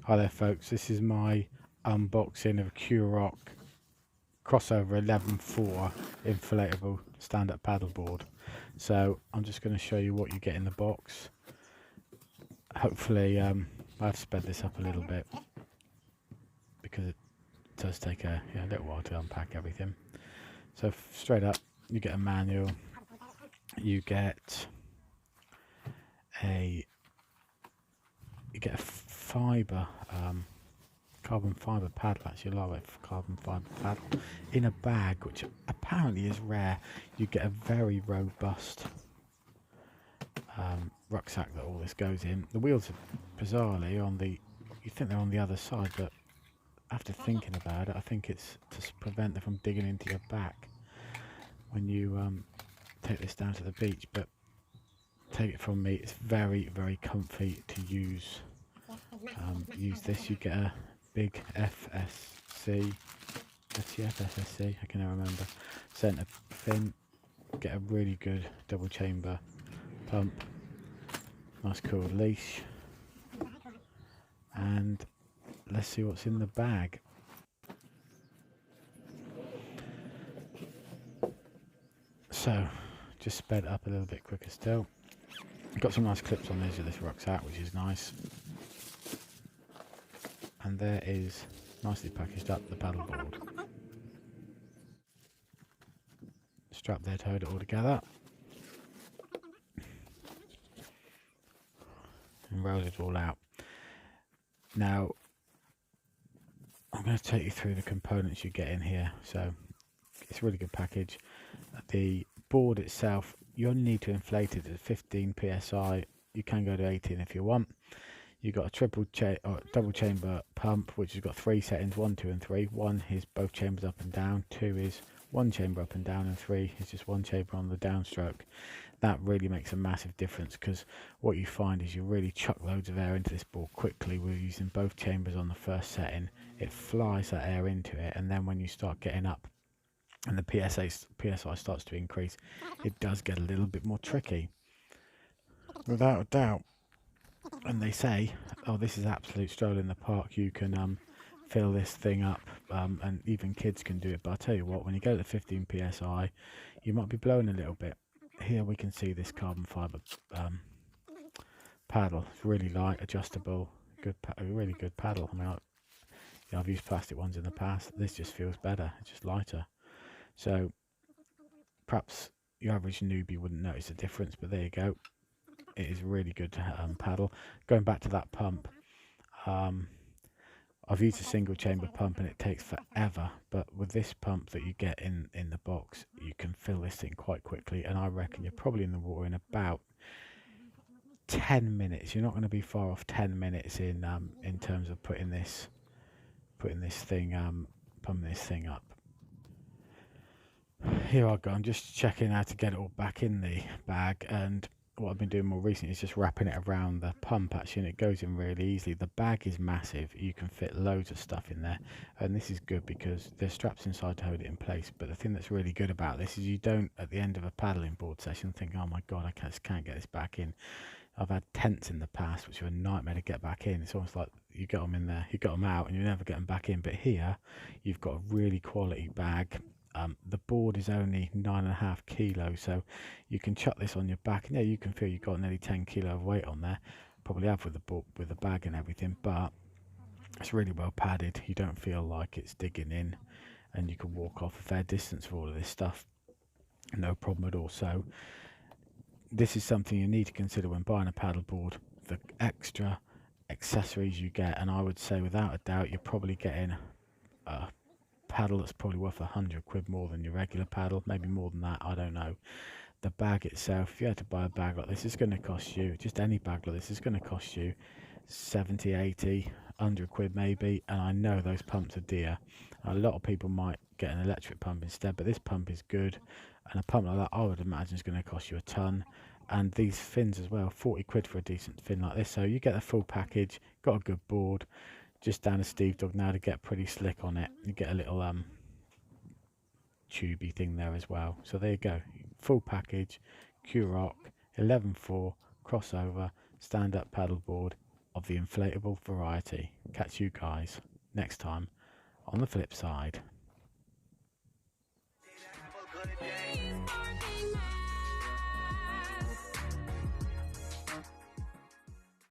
Hi there folks, this is my unboxing of a Quroc crossover 11.4 inflatable stand-up paddleboard. So I'm just going to show you what you get in the box. Hopefully I've sped this up a little bit because it does take a little while to unpack everything. So straight up you get a manual, you get a fibre carbon fibre paddle, actually a lightweight carbon fibre paddle in a bag, which apparently is rare. You get a very robust rucksack that all this goes in. The wheels are bizarrely on the, you think they're on the other side, but after thinking about it, I think it's to prevent them from digging into your back when you take this down to the beach. But take it from me, it's very, very comfy to use. Use this, you get a big FSC, FSC, I can never remember, centre fin, get a really good double chamber pump, nice cool leash, and let's see what's in the bag. So, just sped up a little bit quicker still. Got some nice clips on the edge of this rucksack, which is nice. And there is, nicely packaged up, the paddleboard. Strap there to hold it all together. And roll it all out. Now, I'm going to take you through the components you get in here. So, it's a really good package. The board itself, you only need to inflate it at 15 psi. You can go to 18 if you want. You've got a double chamber pump, which has got 3 settings, 1, 2 and 3. 1 is both chambers up and down, 2 is 1 chamber up and down, and 3 is just 1 chamber on the downstroke. That really makes a massive difference, because what you find is you really chuck loads of air into this board quickly. We're using both chambers on the first setting. It flies that air into it, and then when you start getting up and the PSI starts to increase, it does get a little bit more tricky, without a doubt. And they say, oh, this is absolute stroll in the park, you can fill this thing up, and even kids can do it. But I'll tell you what, when you go to 15 psi, you might be blowing a little bit. Here we can see this carbon fibre paddle. It's really light, adjustable, really good paddle. I mean, I've used plastic ones in the past. This just feels better, it's just lighter. So perhaps your average newbie wouldn't notice a difference, but there you go. It is really good to paddle. Going back to that pump, I've used a single chamber pump and it takes forever, but with this pump that you get in the box, you can fill this thing quite quickly, and I reckon you're probably in the water in about 10 minutes. You're not going to be far off 10 minutes in terms of pumping this thing up. Here I go. I'm just checking how to get it all back in the bag, and what I've been doing more recently is just wrapping it around the pump actually, and it goes in really easily. The bag is massive, you can fit loads of stuff in there, and this is good because there's straps inside to hold it in place. But the thing that's really good about this is you don't, at the end of a paddling board session, think, oh my god, I just can't get this back in. I've had tents in the past which are a nightmare to get back in. It's almost like you got them in there, you got them out, and you never get them back in. But here you've got a really quality bag. The board is only 9.5 kilos, so you can chuck this on your back, and yeah, you can feel you've got nearly 10 kilo of weight on there, probably have with the bag and everything, but it's really well padded. You don't feel like it's digging in, and you can walk off a fair distance for all of this stuff, no problem at all. So this is something you need to consider when buying a paddleboard, the extra accessories you get, and I would say without a doubt you're probably getting a paddle that's probably worth 100 quid more than your regular paddle, maybe more than that, I don't know. The bag itself, if you had to buy a bag like this, it's going to cost you, just any bag like this is going to cost you 70, 80, 100 quid maybe, and I know those pumps are dear. A lot of people might get an electric pump instead, but this pump is good, and a pump like that I would imagine is going to cost you a ton. And these fins as well, 40 quid for a decent fin like this. So you get the full package, got a good board, just down a Steve Dog now to get pretty slick on it. You get a little tubey thing there as well. So there you go, full package, Quroc 11.4 crossover stand-up paddleboard of the inflatable variety. Catch you guys next time on the flip side.